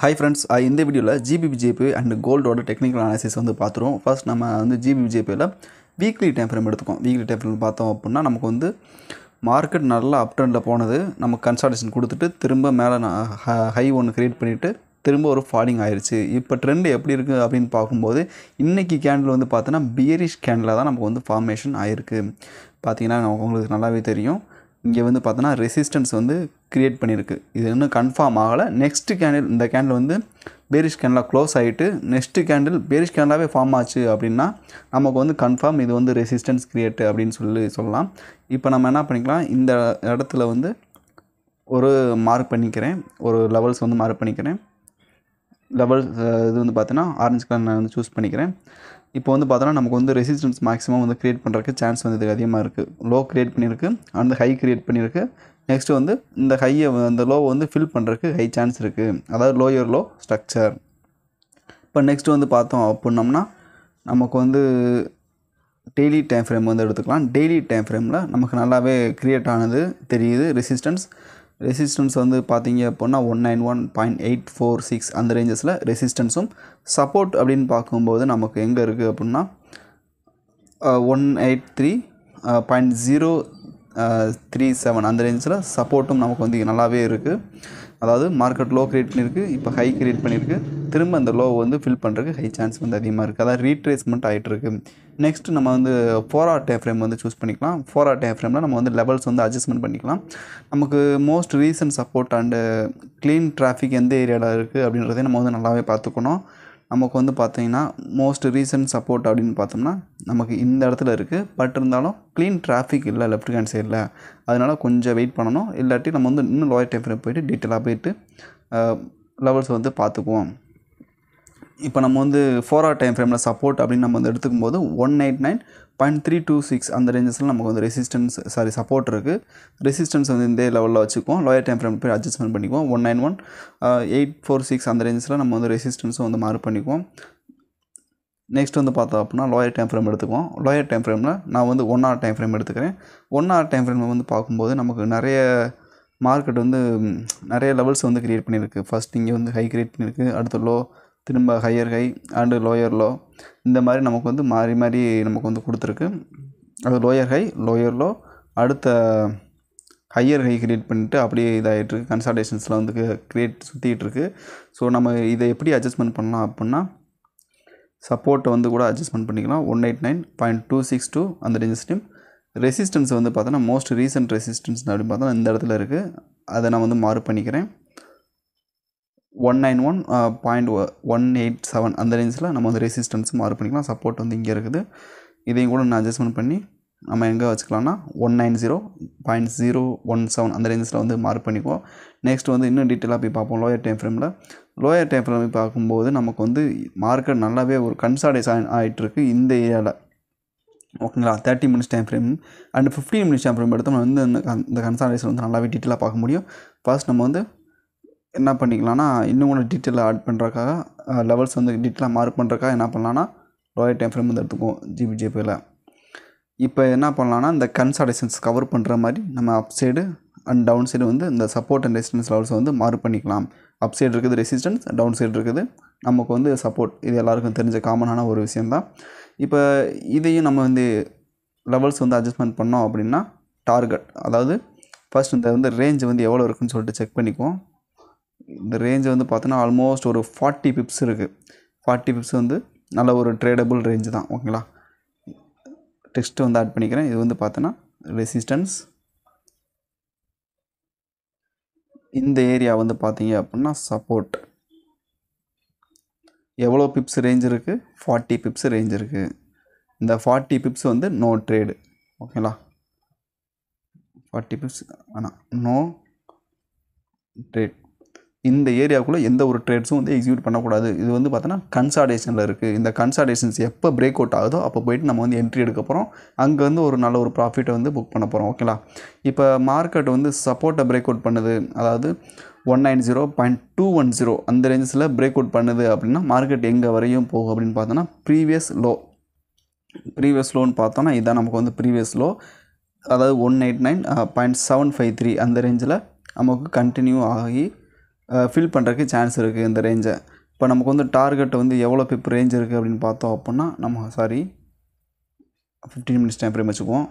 Hi friends, இந்த வீடியோவில் GBPJPY and கோல்டோட டெக்னிக்கல் அனாலிசிஸ் வந்து பார்த்துருவோம். ஃபர்ஸ்ட் நம்ம வந்து ஜிபிபிஜேபியில் வீக்லி டைம் ஃப்ரேம் எடுத்துக்கோம். வீக்லி டைம் ஃப்ரேம் பார்த்தோம் அப்படின்னா நமக்கு வந்து மார்க்கெட் நல்லா அப் ட்ரெண்டில் போனது, நமக்கு கன்சால்டேஷன் கொடுத்துட்டு திரும்ப மேலே ஹை ஒன்று க்ரியேட் பண்ணிவிட்டு திரும்ப ஒரு ஃபாலிங் ஆயிடுச்சு. இப்போ ட்ரெண்ட் எப்படி இருக்குது அப்படின்னு பார்க்கும்போது இன்றைக்கி கேண்டில் வந்து பார்த்தோன்னா பியரிஷ் கேண்டில் தான் நமக்கு வந்து ஃபார்மேஷன் ஆகிருக்கு. பார்த்தீங்கன்னா உங்களுக்கு நல்லாவே தெரியும். இங்கே வந்து பார்த்தோன்னா ரெசிஸ்டன்ஸ் வந்து க்ரியேட் பண்ணியிருக்கு. இது இன்னும் கன்ஃபார்ம் ஆகலை. நெக்ஸ்ட்டு கேண்டில் இந்த கேண்டில் வந்து பேரிஷ் கேண்டில் க்ளோஸ் ஆகிட்டு நெக்ஸ்ட்டு கேண்டில் பேரிஷ் கேண்டிலாகவே ஃபார்ம் ஆச்சு அப்படின்னா நமக்கு வந்து கன்ஃபார்ம் இது வந்து ரெசிஸ்டன்ஸ் க்ரியேட் அப்படின்னு சொல்லலாம். இப்போ நம்ம என்ன பண்ணிக்கலாம், இந்த இடத்துல வந்து ஒரு மார்க் பண்ணிக்கிறேன், ஒரு லெவல்ஸ் வந்து மார்க் பண்ணிக்கிறேன். லெவல் இது வந்து பார்த்தோன்னா ஆரஞ்சு கலர் நான் வந்து சூஸ் பண்ணிக்கிறேன். இப்போ வந்து பார்த்தோன்னா நமக்கு வந்து ரெசிஸ்டன்ஸ் மேக்ஸிமம் வந்து க்ரியேட் பண்ணுறதுக்கு சான்ஸ் வந்து இதுக்கு அதிகமாக இருக்குது. லோ க்ரியேட் பண்ணியிருக்கு, அந்த ஹை க்ரியேட் பண்ணியிருக்கு. நெக்ஸ்ட்டு வந்து இந்த ஹையை அந்த லோவை வந்து ஃபில் பண்ணுறதுக்கு ஹை சான்ஸ் இருக்குது. அதாவது லோயர் லோ ஸ்ட்ரக்சர். இப்போ நெக்ஸ்ட்டு வந்து பார்த்தோம் அப்படின்னோம்னா நமக்கு வந்து டெய்லி டைம் ஃப்ரேம் வந்து எடுத்துக்கலாம். டெய்லி டைம் ஃப்ரேமில் நமக்கு நல்லாவே க்ரியேட் ஆனது தெரியுது. ரெசிஸ்டன்ஸ் வந்து பார்த்தீங்க அப்படின்னா 191.846 அந்த ரேஞ்சஸில் ரெசிஸ்டன்ஸும், சப்போர்ட் அப்படின்னு பார்க்கும்போது நமக்கு எங்கே இருக்குது அப்படின்னா 183.037 அந்த ரேஞ்சில் சப்போர்ட்டும் நமக்கு வந்து நல்லாவே இருக்குது. அதாவது மார்க்கெட் லோ க்ரியேட் பண்ணியிருக்கு, இப்போ ஹை க்ரியேட் பண்ணியிருக்கு, திரும்ப அந்த லோ வந்து ஃபில் பண்ணுறதுக்கு ஹை சான்ஸ் வந்து அதிகமாக இருக்குது. அதாவது ரீட்ரேஸ்மெண்ட் ஆகிட்டுருக்கு. நெக்ஸ்ட்டு நம்ம வந்து 4 hour டைம் ஃப்ரேம் வந்து சூஸ் பண்ணிக்கலாம். 4 hour டைம் ஃப்ரேமில் நம்ம வந்து லெவல்ஸ் வந்து அட்ஜஸ்ட்மெண்ட் பண்ணிக்கலாம். நமக்கு most recent support and clean traffic எந்த ஏரியாவில் இருக்குது அப்படின்றதையும் நம்ம வந்து நல்லாவே பார்த்துக்கணும். நமக்கு வந்து பார்த்திங்கன்னா மோஸ்ட் ரீசன்ட் சப்போர்ட் அப்படின்னு பார்த்தோம்னா நமக்கு இந்த இடத்துல இருக்குது. பட் இருந்தாலும் க்ளீன் டிராஃபிக் இல்லை லெஃப்ட் ஹேண்ட் சைடில், அதனால் கொஞ்சம் வெயிட் பண்ணணும். இல்லாட்டி நம்ம வந்து இன்னும் லோயர் டைம் ஃப்ரேம் போய்ட்டு டீட்டெயிலாக போய்ட்டு லெவல்ஸ் வந்து பார்த்துக்குவோம். இப்போ நம்ம வந்து 4 hour டைம் ஃப்ரேமில் சப்போர்ட் அப்படின்னு நம்ம வந்து எடுத்துக்கும் போது 189.326 அந்த ரேஞ்சஸில் நமக்கு வந்து சப்போர்ட் இருக்குது. ரெசிஸ்டன்ஸ் வந்து இந்த லெவலில் வச்சுக்குவோம். லோயர் டைம் ஃப்ரேம் போய் அட்ஜஸ்ட்மெண்ட் பண்ணிக்குவோம். 191.846 அந்த ரேஞ்சஸில் நம்ம வந்து ரெசிஸ்டன்ஸும் வந்து மார்க் பண்ணிக்குவோம். நெக்ஸ்ட் வந்து பார்த்தோம் அப்படின்னா லோயர் டைம் ஃப்ரேம் எடுத்துக்குவோம். லோயர் டைம் ஃப்ரேமில் நான் வந்து 1 hour டைம் ஃப்ரேம் எடுத்துக்கிறேன். 1 hour டைம் ஃப்ரேம் வந்து பார்க்கும்போது நமக்கு நிறைய மார்க்கெட் வந்து நிறைய லெவல்ஸ் வந்து க்ரியேட் பண்ணியிருக்கு. ஃபஸ்ட் இங்கே வந்து ஹை க்ரியேட் பண்ணியிருக்கு, அடுத்த லோ, திரும்ப higher high and lower low, இந்த மாதிரி நமக்கு வந்து மாறி நமக்கு வந்து கொடுத்துருக்கு. அது லோயர் லோ, அடுத்த ஹையர் ஹை க்ரியேட் பண்ணிவிட்டு அப்படியே இதாகிட்டுருக்கு. கன்சால்டேஷன்ஸில் வந்து சுற்றிகிட்ருக்கு. ஸோ நம்ம இதை எப்படி அட்ஜஸ்ட்மெண்ட் பண்ணலாம் அப்படின்னா சப்போர்ட்டை வந்து கூட அட்ஜஸ்ட்மெண்ட் பண்ணிக்கலாம். 189.262 அந்த ரெசிஸ்டன்ஸ். ரெசிஸ்டன்ஸ் வந்து பார்த்தோன்னா மோஸ்ட் ரீசன்ட் ரெசிஸ்டன்ஸ் அப்படின்னு பார்த்தோன்னா இந்த இடத்துல இருக்குது. அதை நான் வந்து மார்க் பண்ணிக்கிறேன். 191.187 அந்த ரேஞ்சில் நம்ம வந்து ரெசிஸ்டன்ஸ் மார்க் பண்ணிக்கலாம். சப்போர்ட் வந்து இங்கே இருக்குது. இதையும் கூட நான் அட்ஜஸ்ட்மெண்ட் பண்ணி நம்ம எங்கே வச்சுக்கலாம்னா 190.017 அந்த ரேஞ்சில் வந்து மார்க் பண்ணிக்குவோம். நெக்ஸ்ட் வந்து இன்னும் டீட்டெயிலாக போய் பார்ப்போம். லோயர் டைம் ஃப்ரேமில் பார்க்கும்போது நமக்கு வந்து மார்க்கெட் நல்லாவே ஒரு கன்சால்டேஷன் ஆகிட்டுருக்கு இந்த ஏரியாவில். ஓகேங்களா, 30 minutes time frame and 15 minutes time frame எடுத்து நம்ம வந்து இந்த கன்சால்டேஷன் வந்து நல்லாவே டீட்டெயிலாக பார்க்க முடியும். ஃபர்ஸ்ட் நம்ம வந்து என்ன பண்ணிக்கலாம்னா இன்னும் கூட டீட்டெயிலாக ஆட் பண்ணுறக்காக லெவல்ஸ் வந்து டீட்டெயிலாக மார்க் பண்ணுறக்காக என்ன பண்ணலான்னா லோயர் டைம் ஃப்ரேம் வந்து எடுத்துக்குவோம் ஜிபிஜேபியில். இப்போ என்ன பண்ணலான்னா இந்த கன்சால்டேஷன்ஸ் கவர் பண்ணுற மாதிரி நம்ம up side and down side வந்து இந்த சப்போர்ட் அண்ட் ரெசிஸ்டன்ஸ் லெவல்ஸ் வந்து மார்க் பண்ணிக்கலாம். அப் சைடு இருக்குது ரெசிஸ்டன்ஸ், டவுன் சைடு இருக்குது நமக்கு வந்து சப்போர்ட். இது எல்லாருக்கும் தெரிஞ்ச காமனான ஒரு விஷயந்தான். இப்போ இதையும் நம்ம வந்து லெவல்ஸ் வந்து அட்ஜஸ்ட்மெண்ட் பண்ணோம் அப்படின்னா டார்கெட், அதாவது ஃபர்ஸ்ட் இந்த வந்து ரேஞ்ச் வந்து எவ்வளோ இருக்குதுன்னு சொல்லிட்டு செக் பண்ணிக்குவோம். இந்த ரேஞ்சு வந்து பார்த்தோன்னா ஆல்மோஸ்ட் ஒரு 40 pips இருக்குது. 40 pips வந்து நல்ல ஒரு ட்ரேடபுள் ரேஞ்சு தான். ஓகேங்களா, டெக்ஸ்ட்டு வந்து ஆட் பண்ணிக்கிறேன். இது வந்து பார்த்தோன்னா ரெசிஸ்டன்ஸ். இந்த ஏரியா வந்து பார்த்தீங்க அப்படின்னா சப்போர்ட். எவ்வளோ பிப்ஸ் ரேஞ்ச் இருக்குது? 40 pips ரேஞ்ச் இருக்குது. இந்த 40 pips வந்து நோ ட்ரேடு. ஓகேங்களா, 40 pips ஆனால் நோ ட்ரேட். இந்த ஏரியாவுக்குள்ளே எந்த ஒரு ட்ரேட்ஸும் வந்து எக்ஸிக்யூட் பண்ணக்கூடாது. இது வந்து பார்த்தோன்னா கன்சால்டேஷனில் இருக்குது. இந்த கன்சால்டேஷன்ஸ் எப்போ பிரேக் அவுட் ஆகுதோ அப்போ போய்ட்டு நம்ம வந்து என்ட்ரி எடுக்க போகிறோம். அங்கே வந்து ஒரு நல்ல ஒரு ப்ராஃபிட்டை வந்து புக் பண்ண போகிறோம். ஓகேங்களா, இப்போ மார்க்கெட் வந்து சப்போர்ட்டை பிரேக் அவுட் பண்ணுது, அதாவது 190.210 அந்த ரேஞ்சஸில் பிரேக் அவுட் பண்ணுது அப்படின்னா மார்க்கெட் எங்கே வரையும் போகும் அப்படின்னு பார்த்தோன்னா ப்ரீவியஸ் லோன்னு பார்த்தோன்னா இதுதான் நமக்கு வந்து ப்ரீவியஸ் லோ, அதாவது 189.753 அந்த ரேஞ்சில் நமக்கு கண்டினியூ ஆகி ஃபில் பண்ணுறதுக்கு சான்ஸ் இருக்குது இந்த ரேஞ்சை. இப்போ நமக்கு வந்து டார்கெட் வந்து எவ்வளோ பிப் ரேஞ்ச் இருக்குது அப்படின்னு பார்த்தோம் அப்படின்னா நம்ம 15 மினிட்ஸ் டைம் ஃப்ரேம் வச்சுக்குவோம்.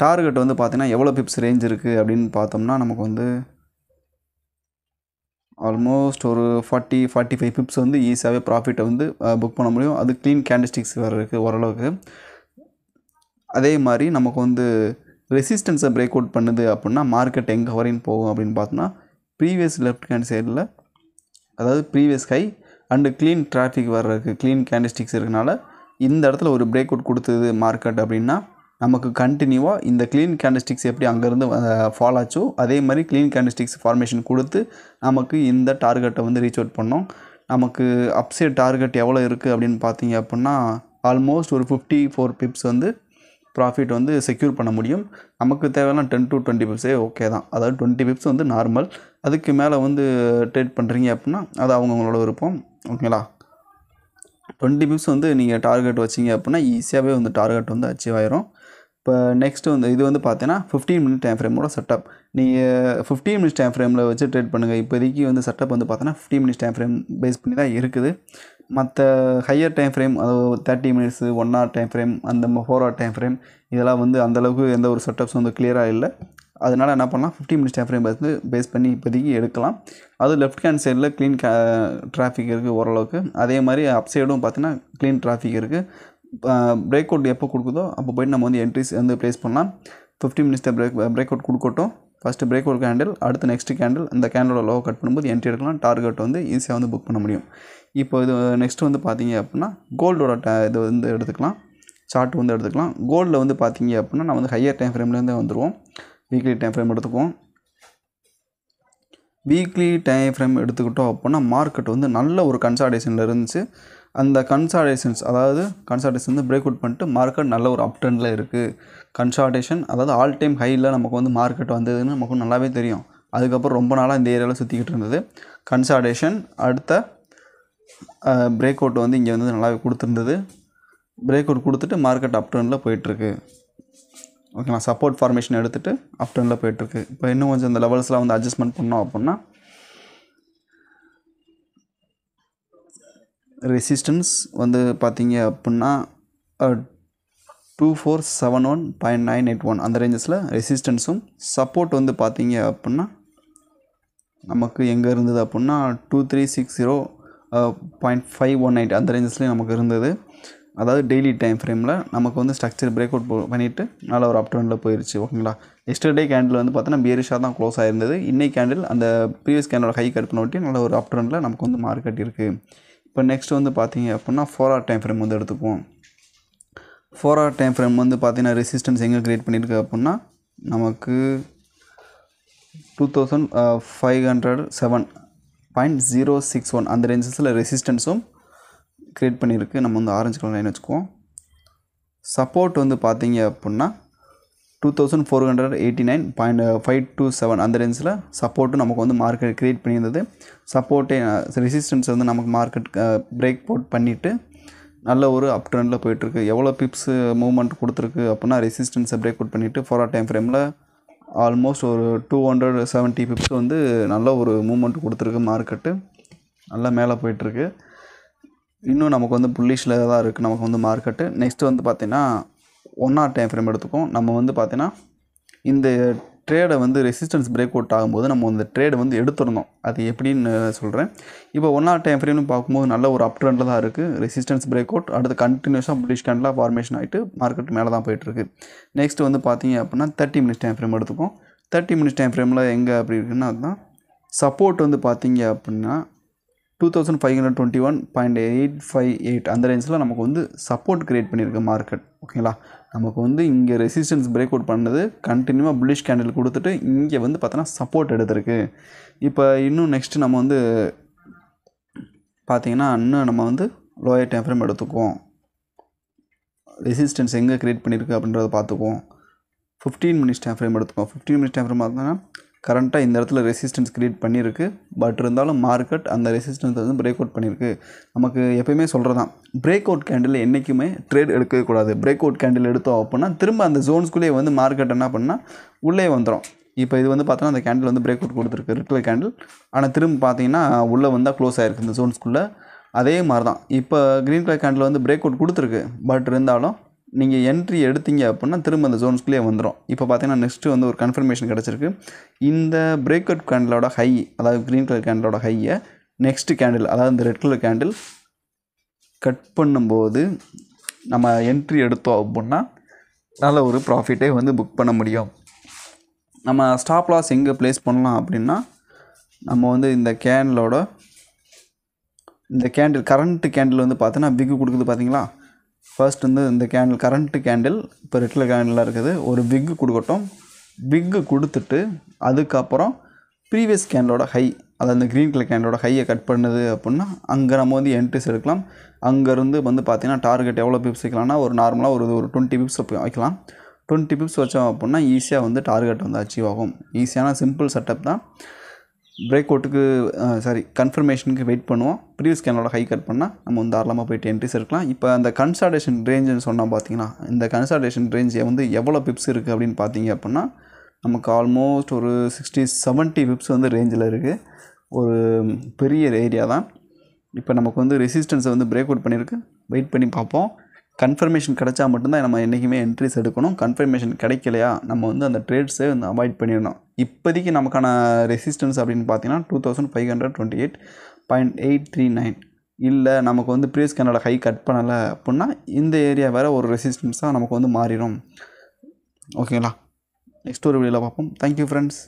டார்கெட் வந்து பார்த்தீங்கன்னா எவ்வளோ பிப்ஸ் ரேஞ்ச் இருக்குது அப்படின்னு பார்த்தோம்னா நமக்கு வந்து ஆல்மோஸ்ட் ஒரு 40-45 பிப்ஸ் வந்து ஈஸியாகவே ப்ராஃபிட்டை வந்து புக் பண்ண முடியும். அது க்ளீன் கேண்டிஸ்டிக்ஸ் வேறு இருக்குது ஓரளவுக்கு. அதே மாதிரி நமக்கு வந்து ரெசிஸ்டன்ஸை பிரேக் அவுட் பண்ணுது அப்படின்னா மார்க்கெட் எங்கே வரையும் போகும் அப்படின்னு பார்த்தோம்னா ப்ரீவியஸ் லெஃப்ட் ஹேண்ட் சைடில், அதாவது previous high and clean traffic வர்றதுக்கு க்ளீன் கேண்டிஸ்டிக்ஸ் இருக்கனால இந்த இடத்துல ஒரு பிரேக் அவுட் கொடுத்தது மார்க்கெட் அப்படின்னா நமக்கு கண்டினியூவாக இந்த க்ளீன் கேண்டிஸ்டிக்ஸ் எப்படி அங்கேருந்து ஃபால் ஆச்சோ அதே மாதிரி க்ளீன் கேண்டிஸ்டிக்ஸ் ஃபார்மேஷன் கொடுத்து நமக்கு இந்த டார்கெட்டை வந்து ரீச் அவுட் பண்ணோம். நமக்கு அப்சைட் டார்கெட் எவ்வளோ இருக்குது அப்படின்னு பார்த்தீங்க அப்படின்னா ஆல்மோஸ்ட் ஒரு 54 பிப்ஸ் வந்து ப்ராஃபிட் வந்து செக்யூர் பண்ண முடியும். நமக்கு தேவையான 10 to 20 பிப்ஸே ஓகே தான். அதாவது 20 பிப்ஸ் வந்து நார்மல். அதுக்கு மேலே வந்து ட்ரேட் பண்ணுறீங்க அப்படின்னா அது அவங்கவுங்களோட விருப்பம். ஓகேங்களா? 20 பிப்ஸ் வந்து நீங்கள் டார்கெட் வச்சிங்க அப்படின்னா ஈஸியாகவே வந்து டார்கெட் வந்து அச்சீவ் ஆயிரும். இப்போ நெக்ஸ்ட்டு வந்து இது வந்து பார்த்தீங்கன்னா 15 மினிட் டைம் ஃப்ரேமோட செட்டப். நீங்கள் 15 மினிட்ஸ் டைம் ஃப்ரேமில் வச்சு ட்ரேட் பண்ணுங்கள். இப்போதைக்கு வந்து செட்டப் வந்து பார்த்தீங்கன்னா 15 மினிட்ஸ் டைம் ஃப்ரேம் பேஸ் பண்ணி தான் இருக்குது. மற்ற ஹையர் டைம் ஃப்ரேம், அதாவது 30 மினிட்ஸ், 1 hour டைம் ஃப்ரேம், அந்த 4 hour டைம் ஃப்ரேம் இதெல்லாம் வந்து அந்தளவுக்கு எந்த ஒரு செட்டப்ஸ் வந்து கிளியராக இல்லை. அதனால் என்ன பண்ணலாம், 15 மினிட்ஸ் டைம் ஃப்ரேம் வந்து பேஸ் பண்ணி இப்போதைக்கு எடுக்கலாம். அது லெஃப்ட் ஹேண்ட் சைடில் க்ளீன் டிராஃபிக் இருக்குது ஓரளவுக்கு. அதே மாதிரி அப் சைடும் பார்த்தீங்கன்னா க்ளீன் டிராஃபிக் இருக்குது. பிரேக் அவுட் எப்போ கொடுக்குதோ அப்போ போய்ட்டு நம்ம வந்து என்ட்ரிஸ் வந்து ப்ளேஸ் பண்ணலாம். 15 மினிட்ஸ் பிரேக் அவுட் கொடுக்கட்டும். ஃபஸ்ட்டு பிரேக் அவுட் கேண்டில், அடுத்து நெக்ஸ்ட்டு கேண்டில், அந்த கேண்டலோட லோ கட் பண்ணும்போது என்ட்ரி எடுக்கலாம். டார்கெட் வந்து ஈஸியாக வந்து புக் பண்ண முடியும். இப்போ இது நெக்ஸ்ட்டு வந்து பார்த்தீங்க அப்படின்னா கோல்டோட இது வந்து எடுத்துக்கலாம். சார்ட் வந்து எடுத்துக்கலாம். கோல்டில் வந்து பார்த்தீங்க அப்படின்னா நம்ம வந்து ஹையர் டைம் ஃப்ரேம்லேருந்தே வந்துடுவோம். வீக்லி டைம் ஃப்ரேம் எடுத்துக்குவோம். வீக்லி டைம் ஃப்ரேம் எடுத்துக்கிட்டோம் அப்படின்னா மார்க்கெட் வந்து நல்ல ஒரு கன்சால்டேஷனில் இருந்துச்சு. அந்த கன்சால்டேஷன்ஸ், அதாவது கன்சால்டேஷன் வந்து பிரேக் அவுட் பண்ணிட்டு மார்க்கெட் நல்ல ஒரு அப் ட்ரெண்டில் இருக்குது. கன்சால்டேஷன், அதாவது ஆல் டைம் ஹையில் நமக்கு வந்து மார்க்கெட் வந்ததுன்னு நமக்கு நல்லாவே தெரியும். அதுக்கப்புறம் ரொம்ப நாளாக இந்த ஏரியாவில் சுற்றிக்கிட்டு இருந்தது. கன்சால்டேஷன் அடுத்த பிரேக் அவுட் வந்து இங்கே வந்து நல்லாவே கொடுத்துருந்தது. பிரேக் அவுட் கொடுத்துட்டு மார்க்கெட் அப் ட்ரெண்டில் போயிட்டுருக்கு. ஓகேங்களா? சப்போர்ட் ஃபார்மேஷன் எடுத்துகிட்டு அப் ட்ரெண்டில் போயிட்டுருக்கு. இப்போ இன்னும் கொஞ்சம் இந்த லெவல்ஸ்லாம் வந்து அட்ஜஸ்ட்மெண்ட் பண்ணோம் அப்படின்னா ரெசிஸ்டன்ஸ் வந்து பார்த்தீங்க அப்படின்னா 2471.981 அந்த ரேஞ்சஸில் ரெசிஸ்டன்ஸும், சப்போர்ட் வந்து பார்த்தீங்க அப்படின்னா நமக்கு எங்கே இருந்தது அப்படின்னா 2360.518 அந்த ரேஞ்சஸ்லேயும் நமக்கு இருந்தது. அதாவது டெய்லி டைம் ஃப்ரேமில் நமக்கு வந்து ஸ்ட்ரக்சர் பிரேக் அவுட் பண்ணிவிட்டு நல்ல ஒரு அப் ட்ரெண்டில் போயிடுச்சு. ஓகேங்களா? எஸ்டர்டே கேண்டில் வந்து பார்த்தோன்னா பியரிஷாக தான் க்ளோஸ் ஆகிருந்தது. இன்னைக்கு கேண்டில் அந்த ப்ரீவியஸ் கேண்டலோட ஹை கட் பண்ண ஒட்டி நல்ல ஒரு அப் ட்ரெண்டில் நமக்கு வந்து மார்க்கெட் இருக்குது. இப்போ நெக்ஸ்ட் வந்து பார்த்தீங்க அப்படின்னா 4 hour டைம் ஃப்ரேம் வந்து எடுத்துக்குவோம். 4 hour டைம் ஃப்ரேம் வந்து பார்த்தீங்கன்னா ரெசிஸ்டன்ஸ் எங்கே க்ரியேட் பண்ணியிருக்கு அப்படின்னா நமக்கு 2507.061 அந்த ரேஞ்சஸில் ரெசிஸ்டன்ஸும் க்ரியேட் பண்ணியிருக்கு. நம்ம வந்து ஆரஞ்சு கலர் லைன் வச்சுக்குவோம். சப்போர்ட் வந்து பார்த்தீங்க அப்படின்னா 2489.527 அந்த ரேஞ்சில் சப்போர்ட்டும் நமக்கு வந்து மார்க்கெட் க்ரியேட் பண்ணியிருந்தது. சப்போர்ட்டே ரெசிஸ்டன்ஸ் வந்து நமக்கு மார்க்கெட் பிரேக் அவுட் பண்ணிவிட்டு நல்ல ஒரு அப் ட்ரெண்டில் போயிட்டுருக்கு. எவ்வளோ பிப்ஸ் மூவ்மெண்ட் கொடுத்துருக்கு அப்படின்னா ரெசிஸ்டன்ஸை பிரேக் அவுட் பண்ணிவிட்டு 4 hour டைம் ஃப்ரேமில் ஆல்மோஸ்ட் ஒரு 270 பிப்ஸ் வந்து நல்ல ஒரு மூவ்மெண்ட் கொடுத்துருக்கு. மார்க்கெட்டு நல்லா மேலே போயிட்டுருக்கு. இன்னும் நமக்கு வந்து புல்லிஷில் தான் இருக்குது நமக்கு வந்து மார்க்கெட்டு. நெக்ஸ்ட்டு வந்து பார்த்திங்கன்னா 1 hour டைம் ஃப்ரேம் எடுத்துக்கும். நம்ம வந்து பார்த்திங்கன்னா இந்த ட்ரேடை வந்து ரெசிஸ்டன்ஸ் பிரேக் அவுட் ஆகும்போது நம்ம இந்த ட்ரேடை வந்து எடுத்துருந்தோம். அது எப்படின்னு சொல்கிறேன். இப்போ 1 hour டைம் ஃப்ரேம்னு பார்க்கும்போது நல்ல ஒரு அப் ட்ரெண்டில் தான் இருக்குது. ரெசிஸ்டன்ஸ் பிரேக் அவுட், அடுத்து கண்டினியூஸாக புல்லிஷ் கேண்டிலாக ஃபார்மேஷன் ஆகிட்டு மார்க்கெட் மேலே தான் போயிட்டுருக்கு. நெக்ஸ்ட் வந்து பார்த்தீங்க அப்படின்னா 30 மினிட்ஸ் டைம் ஃப்ரேம் எடுத்துக்கும். 30 மினிட்ஸ் டைம் ஃப்ரேமில் எங்கே அப்படி இருக்குன்னா அதுதான் சப்போர்ட் வந்து பார்த்தீங்க அப்படின்னா 2521.858 அந்த ரேஞ்சில் நமக்கு வந்து சப்போர்ட் க்ரியேட் பண்ணியிருக்கு மார்க்கெட். ஓகேங்களா? நமக்கு வந்து இங்கே ரெசிஸ்டன்ஸ் பிரேக் அவுட் பண்ணது கண்டினியூவாக புல்லிஷ் கேண்டில் கொடுத்துட்டு இங்கே வந்து பார்த்தோன்னா சப்போர்ட் எடுத்திருக்கு. இப்போ இன்னும் நெக்ஸ்ட்டு நம்ம வந்து பார்த்திங்கன்னா இன்னும் நம்ம வந்து லோயர் டைம் ஃப்ரேம் எடுத்துக்குவோம். ரெசிஸ்டன்ஸ் எங்கே க்ரியேட் பண்ணியிருக்கு அப்படின்றத பார்த்துக்குவோம். 15 மினிட்ஸ் டைம் ஃப்ரேம் எடுத்துக்குவோம். 15 மினிட்ஸ் டைம் ஃப்ரேம் பார்த்தோன்னா கரண்ட்டாக இந்த இடத்துல ரெசிஸ்டன்ஸ் க்ரியேட் பண்ணியிருக்கு. பட் இருந்தாலும் மார்க்கெட் அந்த ரெசிஸ்டன்ஸ் வந்து பிரேக் அவுட் பண்ணியிருக்கு. நமக்கு எப்போயுமே சொல்கிறது தான், பிரேக் அவுட் கேண்டில் என்றைக்குமே ட்ரேட் எடுக்கவே கூடாது. பிரேக் அவுட் கேண்டில் எடுத்தோம் அப்படின்னா திரும்ப அந்த ஜோன்ஸ்குள்ளேயே வந்து மார்க்கெட் என்ன பண்ணால் உள்ளே வந்துடும். இப்போ இது வந்து பார்த்தோன்னா அந்த கேண்டில் வந்து பிரேக் அவுட் கொடுத்துருக்கு ரெட் கலர் கேண்டில். ஆனால் திரும்ப பார்த்தீங்கன்னா உள்ளே வந்தால் க்ளோஸ் ஆகிருக்கு இந்த ஜோன்ஸ்குள்ளே. அதே மாதிரி தான் இப்போ க்ரீன் கலர் கேண்டில் வந்து பிரேக் அவுட் கொடுத்துருக்கு. பட் இருந்தாலும் நீங்கள் என்ட்ரி எடுத்தீங்க அப்படின்னா திரும்ப அந்த ஜோன்ஸ்குள்ளேயே வந்துடும். இப்போ பார்த்தீங்கன்னா நெக்ஸ்ட்டு வந்து ஒரு கன்ஃபர்மேஷன் கிடச்சிருக்கு. இந்த பிரேக் அவுட் கேண்டிலோட ஹை, அதாவது க்ரீன் கலர் கேண்டிலோட ஹையை நெக்ஸ்ட்டு கேண்டில், அதாவது இந்த ரெட் கலர் கேண்டில் கட் பண்ணும்போது நம்ம என்ட்ரி எடுத்தோம் அப்படின்னா நல்ல ஒரு ப்ராஃபிட்டே வந்து புக் பண்ண முடியும். நம்ம ஸ்டாப் லாஸ் எங்கே ப்ளேஸ் பண்ணலாம் அப்படின்னா, நம்ம வந்து இந்த கேண்டில் கரண்ட்டு கேண்டில் வந்து பார்த்தோன்னா விக்கு கொடுக்குது பார்த்தீங்களா. ஃபர்ஸ்ட் வந்து இந்த கேண்டில் கரண்ட்டு கேண்டில் இப்போ ரெட் கலர் கேண்டிலாக இருக்குது. ஒரு விக்கு கொடுக்கட்டும். விக்கு கொடுத்துட்டு அதுக்கப்புறம் ப்ரீவியஸ் கேண்டலோட ஹை, அதாவது இந்த க்ரீன் கலர் கேண்டலோட ஹையை கட் பண்ணுது அப்படின்னா அங்கே நம்ம வந்து என்ட்ரிஸ் எடுக்கலாம். அங்கேருந்து வந்து பார்த்திங்கன்னா டார்கெட் எவ்வளோ பிப்ஸ் வைக்கலாம்னா ஒரு நார்மலாக ஒரு 20 பிப்ஸ் வைக்கலாம். 20 பிப்ஸ் வச்சோம் அப்படின்னா ஈஸியாக வந்து டார்கெட் வந்து அச்சீவ் ஆகும். ஈஸியான சிம்பிள் செட்டப் தான். பிரேக் அவுட்டுக்கு கன்ஃபர்மேஷனுக்கு வெயிட் பண்ணுவோம். ப்ரீவியஸ் கேண்டலோட ஹை கட் பண்ணால் நம்ம வந்து தாராளமாக போய்ட்டு என்ட்ரிஸ் எடுக்கலாம். இப்போ அந்த கன்சால்டேஷன் ரேஞ்சுன்னு சொன்னால் பார்த்தீங்கன்னா, இந்த கன்சால்டேஷன் ரேஞ்ச் வந்து எவ்வளோ பிப்ஸ் இருக்குது அப்படின்னு பார்த்தீங்க அப்படின்னா நமக்கு ஆல்மோஸ்ட் ஒரு 60-70 பிப்ஸ் வந்து ரேஞ்சில் இருக்குது. ஒரு பெரிய ஏரியா தான். இப்போ நமக்கு வந்து ரெசிஸ்டன்ஸை வந்து பிரேக் அவுட் பண்ணியிருக்கு. வெயிட் பண்ணி பார்ப்போம். கன்ஃபர்மேஷன் கிடைச்சா மட்டும்தான் நம்ம என்றைக்குமே என்ட்ரிஸ் எடுக்கணும். கன்ஃபர்மேஷன் கிடைக்கலையா நம்ம வந்து அந்த ட்ரேட்ஸை வந்து அவாய்ட் பண்ணிடணும். இப்போதைக்கு நமக்கான ரெசிஸ்டன்ஸ் அப்படின்னு பார்த்தீங்கன்னா 2528.839. இல்லை நமக்கு வந்து ப்ரீவியஸ் கேண்டலோட ஹை கட் பண்ணலை அப்படின்னா இந்த ஏரியா வேறு ஒரு ரெசிஸ்டன்ஸாக நமக்கு வந்து மாறிடும். ஓகேங்களா? நெக்ஸ்ட் ஒரு வீடியோவில் பார்ப்போம். Thank you friends.